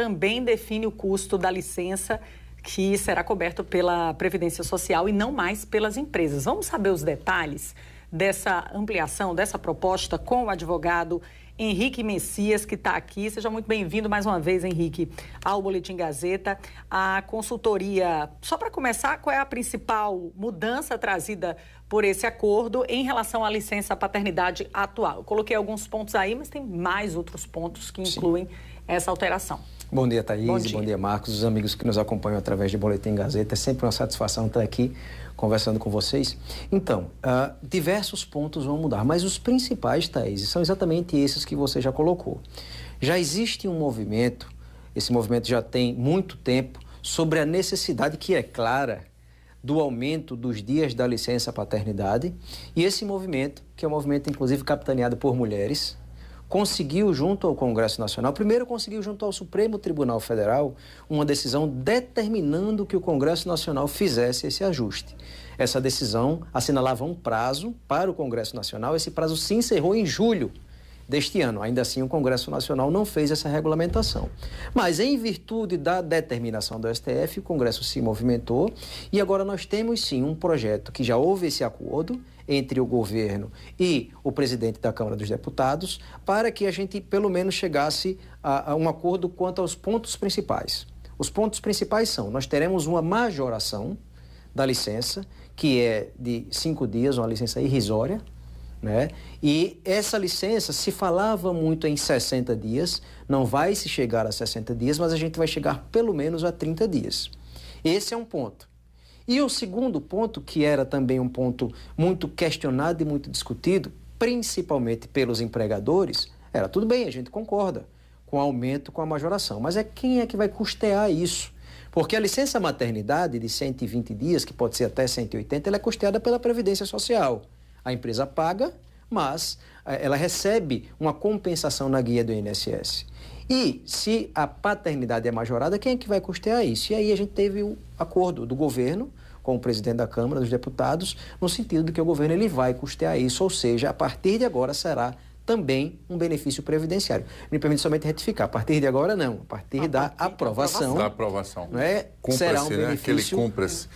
também define o custo da licença que será coberto pela Previdência Social e não mais pelas empresas. Vamos saber os detalhes dessa ampliação, dessa proposta com o advogado Henrique Messias, que está aqui. Seja muito bem-vindo mais uma vez, Henrique, ao Boletim Gazeta. A consultoria, só para começar, qual é a principal mudança trazida por esse acordo em relação à licença paternidade atual? Eu coloquei alguns pontos aí, mas tem mais outros pontos que incluem essa alteração. Bom dia, Thaís. Bom dia, Marcos. Os amigos que nos acompanham através do Boletim Gazeta. É sempre uma satisfação estar aqui conversando com vocês. Então, diversos pontos vão mudar, mas os principais, Thaís, são exatamente esses que você já colocou. Já existe um movimento, esse movimento já tem muito tempo, sobre a necessidade que é clara do aumento dos dias da licença paternidade, e esse movimento, que é um movimento inclusive capitaneado por mulheres, conseguiu junto ao Congresso Nacional, primeiro conseguiu junto ao Supremo Tribunal Federal, uma decisão determinando que o Congresso Nacional fizesse esse ajuste. Essa decisão assinalava um prazo para o Congresso Nacional, esse prazo se encerrou em julho deste ano. Ainda assim, o Congresso Nacional não fez essa regulamentação. Mas, em virtude da determinação do STF, o Congresso se movimentou e agora nós temos, sim, um projeto que já houve esse acordo entre o governo e o presidente da Câmara dos Deputados para que a gente, pelo menos, chegasse a um acordo quanto aos pontos principais. Os pontos principais são, nós teremos uma majoração da licença, que é de 5 dias, uma licença irrisória, né? E essa licença, se falava muito em 60 dias, não vai se chegar a 60 dias, mas a gente vai chegar pelo menos a 30 dias. Esse é um ponto. E o segundo ponto, que era também um ponto muito questionado e muito discutido, principalmente pelos empregadores, era tudo bem, a gente concorda com o aumento, com a majoração, mas quem é que vai custear isso? Porque a licença maternidade de 120 dias, que pode ser até 180, ela é custeada pela Previdência Social. A empresa paga, mas ela recebe uma compensação na guia do INSS. E se a paternidade é majorada, quem é que vai custear isso? E aí a gente teve o acordo do governo com o presidente da Câmara dos Deputados, no sentido de que o governo ele vai custear isso, ou seja, a partir de agora será também um benefício previdenciário. Me permite somente retificar, a partir de agora não, a partir da aprovação. Da aprovação. Não é? Será um benefício. Que ele cumpra-se.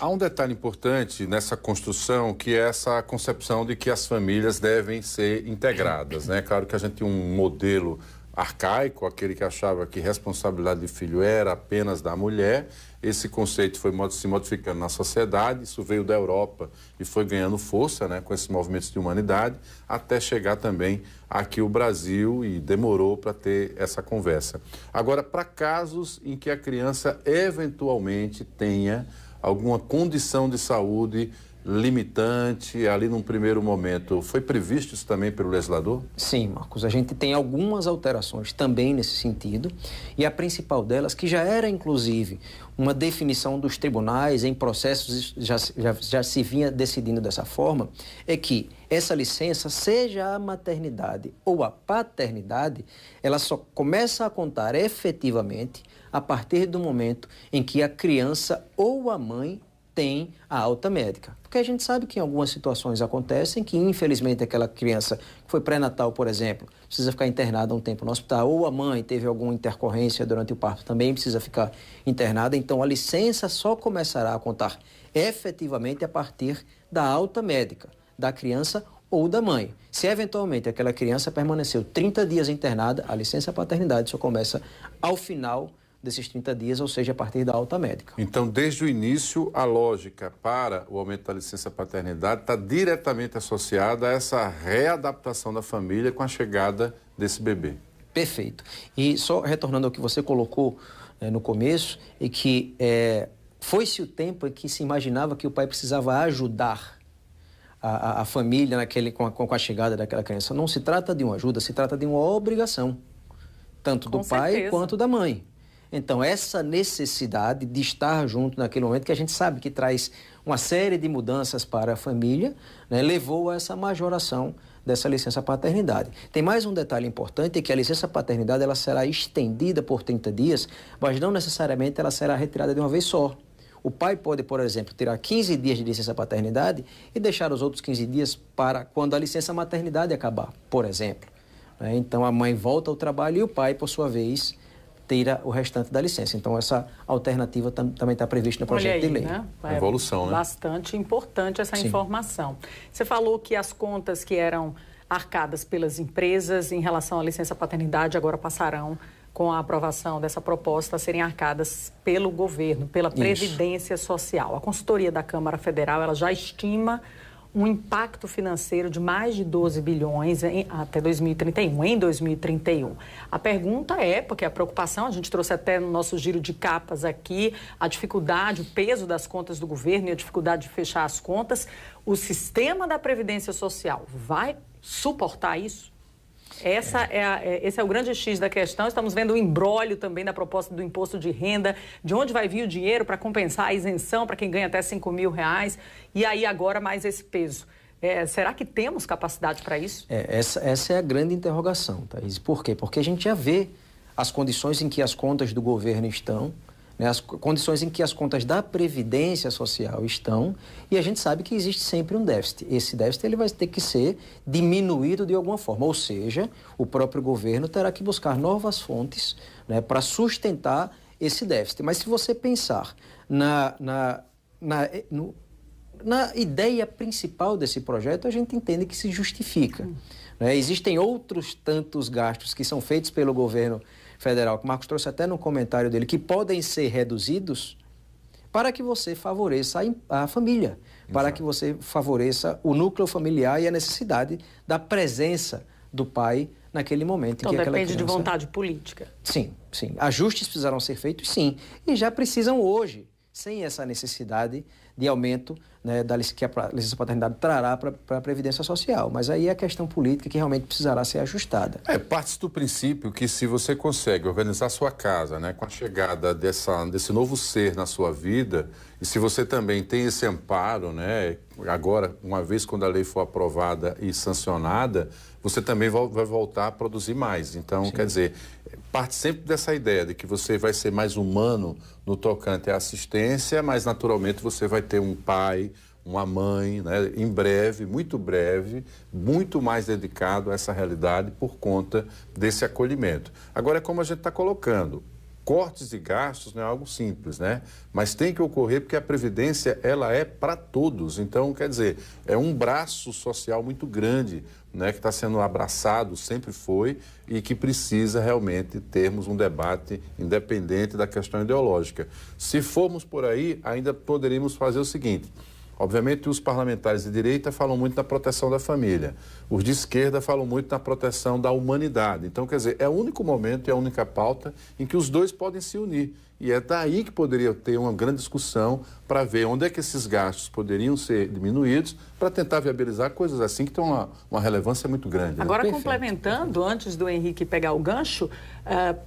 Há um detalhe importante nessa construção, que é essa concepção de que as famílias devem ser integradas, né? Claro que a gente tem um modelo arcaico, aquele que achava que responsabilidade de filho era apenas da mulher. Esse conceito foi se modificando na sociedade, isso veio da Europa e foi ganhando força, né, com esses movimentos de humanidade, até chegar também aqui o Brasil, e demorou para ter essa conversa. Agora, para casos em que a criança eventualmente tenha alguma condição de saúde limitante, ali num primeiro momento, foi previsto isso também pelo legislador? Sim, Marcos, a gente tem algumas alterações também nesse sentido, e a principal delas, que já era inclusive uma definição dos tribunais em processos, já se vinha decidindo dessa forma, é que essa licença, seja a maternidade ou a paternidade, ela só começa a contar efetivamente a partir do momento em que a criança ou a mãe tem a alta médica. Porque a gente sabe que em algumas situações acontecem que, infelizmente, aquela criança que foi pré-natal, por exemplo, precisa ficar internada um tempo no hospital, ou a mãe teve alguma intercorrência durante o parto, também precisa ficar internada. Então, a licença só começará a contar efetivamente a partir da alta médica da criança ou da mãe. Se, eventualmente, aquela criança permaneceu 30 dias internada, a licença paternidade só começa ao final desses 30 dias, ou seja, a partir da alta médica. Então, desde o início, a lógica para o aumento da licença paternidade está diretamente associada a essa readaptação da família com a chegada desse bebê. Perfeito. E só retornando ao que você colocou no começo, é que foi-se o tempo em que se imaginava que o pai precisava ajudar a família com a chegada daquela criança. Não se trata de uma ajuda, se trata de uma obrigação, tanto do pai quanto da mãe. Então, essa necessidade de estar junto naquele momento, que a gente sabe que traz uma série de mudanças para a família, né, levou a essa majoração dessa licença paternidade. Tem mais um detalhe importante, é que a licença paternidade ela será estendida por 30 dias, mas não necessariamente ela será retirada de uma vez só. O pai pode, por exemplo, tirar 15 dias de licença paternidade e deixar os outros 15 dias para quando a licença maternidade acabar, por exemplo. Então, a mãe volta ao trabalho e o pai, por sua vez, tira o restante da licença. Então, essa alternativa também está prevista no projeto de lei. Né? Evolução, né? Bastante importante essa informação. Você falou que as contas que eram arcadas pelas empresas em relação à licença paternidade agora passarão, com a aprovação dessa proposta, a serem arcadas pelo governo, pela Previdência Social. A consultoria da Câmara Federal ela já estima um impacto financeiro de mais de 12 bilhões até 2031, em 2031. A pergunta é, porque a preocupação, a gente trouxe até no nosso giro de capas aqui, a dificuldade, o peso das contas do governo e a dificuldade de fechar as contas, o sistema da Previdência Social vai suportar isso? Esse é o grande X da questão. Estamos vendo o imbróglio também da proposta do imposto de renda, de onde vai vir o dinheiro para compensar a isenção para quem ganha até R$5.000. E aí agora mais esse peso. Será que temos capacidade para isso? Essa é a grande interrogação, Thaís. Por quê? Porque a gente já vê as condições em que as contas do governo estão, né, as condições em que as contas da Previdência Social estão, e a gente sabe que existe sempre um déficit. Esse déficit ele vai ter que ser diminuído de alguma forma, ou seja, o próprio governo terá que buscar novas fontes, né, para sustentar esse déficit. Mas se você pensar na ideia principal desse projeto, a gente entende que se justifica. Né? Existem outros tantos gastos que são feitos pelo governo federal, que o Marcos trouxe até no comentário dele, que podem ser reduzidos para que você favoreça a família, para que você favoreça o núcleo familiar e a necessidade da presença do pai naquele momento. Então, em que aquela depende criança... de vontade política. Sim. Ajustes precisaram ser feitos, sim, e já precisam hoje, sem essa necessidade de aumento, né, que a licença paternidade trará para a Previdência Social. Mas aí é a questão política que realmente precisará ser ajustada. Parte do princípio que se você consegue organizar sua casa, né, com a chegada desse novo ser na sua vida, e se você também tem esse amparo, né, agora, uma vez quando a lei for aprovada e sancionada, você também vai voltar a produzir mais. Então, sim, quer dizer, parte sempre dessa ideia de que você vai ser mais humano no tocante à assistência, mas naturalmente você vai ter um pai, uma mãe, né, em breve, muito mais dedicado a essa realidade por conta desse acolhimento. Agora, é como a gente está colocando, cortes de gastos não é algo simples, né? Mas tem que ocorrer porque a Previdência, ela é para todos. Então, quer dizer, é um braço social muito grande, né, que está sendo abraçado, sempre foi, e que precisa realmente termos um debate independente da questão ideológica. Se formos por aí, ainda poderíamos fazer o seguinte: obviamente, os parlamentares de direita falam muito na proteção da família. Os de esquerda falam muito na proteção da humanidade. Então, quer dizer, é o único momento e a única pauta em que os dois podem se unir. E é daí que poderia ter uma grande discussão para ver onde é que esses gastos poderiam ser diminuídos para tentar viabilizar coisas assim que têm uma relevância muito grande. Agora, né? Complementando, antes do Henrique pegar o gancho,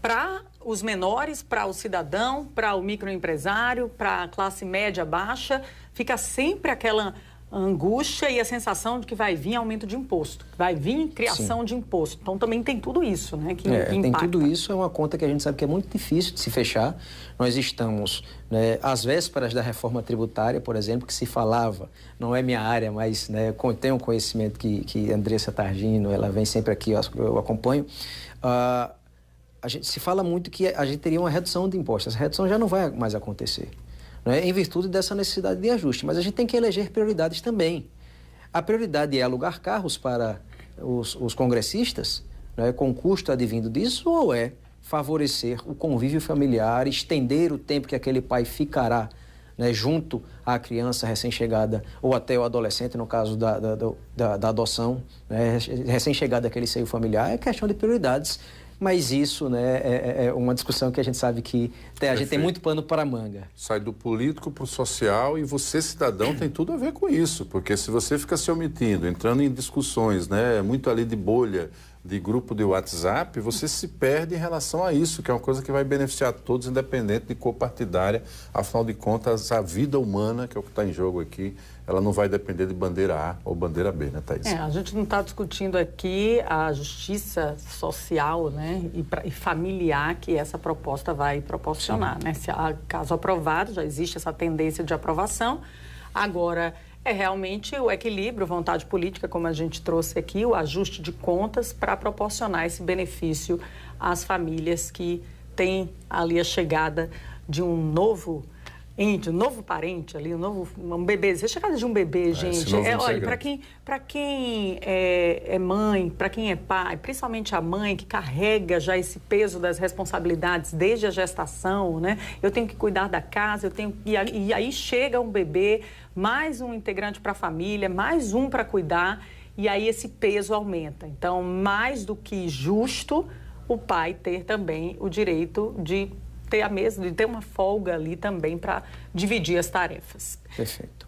para os menores, para o cidadão, para o microempresário, para a classe média baixa, fica sempre aquela angústia e a sensação de que vai vir aumento de imposto, vai vir criação, sim, de imposto. Então também tem tudo isso, né, que impacta. Tem tudo isso, é uma conta que a gente sabe que é muito difícil de se fechar. Nós estamos, né, às vésperas da reforma tributária, por exemplo, que se falava, não é minha área, mas, né, tenho um conhecimento que Andressa Targino, ela vem sempre aqui, eu acompanho. Se fala muito que a gente teria uma redução de impostos. Essa redução já não vai mais acontecer, né, em virtude dessa necessidade de ajuste. Mas a gente tem que eleger prioridades também. A prioridade é alugar carros para os congressistas, né, com custo advindo disso, ou é favorecer o convívio familiar, estender o tempo que aquele pai ficará, né, junto à criança recém-chegada ou até o adolescente, no caso da adoção, né, recém-chegada daquele seio familiar. É questão de prioridades. Mas isso, né, é uma discussão que a gente sabe que a gente tem muito pano para a manga. Sai do político para o social e você, cidadão, tem tudo a ver com isso. Porque se você fica se omitindo, entrando em discussões, né, muito ali de bolha, de grupo de WhatsApp, você se perde em relação a isso, que é uma coisa que vai beneficiar todos, independente de cor partidária. Afinal de contas, a vida humana, que é o que está em jogo aqui, ela não vai depender de bandeira A ou bandeira B, né, Thaís? A gente não está discutindo aqui a justiça social, né, e familiar que essa proposta vai proporcionar, né? Se caso aprovado, já existe essa tendência de aprovação. Agora, é realmente o equilíbrio, vontade política, como a gente trouxe aqui, o ajuste de contas para proporcionar esse benefício às famílias que tem ali a chegada de um novo ente, um novo parente ali, um bebê. A chegada de um bebê, gente, olha, para quem é mãe, para quem é pai, principalmente a mãe que carrega já esse peso das responsabilidades desde a gestação, né? Eu tenho que cuidar da casa, e aí chega um bebê, mais um integrante para a família, mais um para cuidar, e aí esse peso aumenta. Então, mais do que justo, o pai ter também o direito de ter uma folga ali também para dividir as tarefas. Perfeito.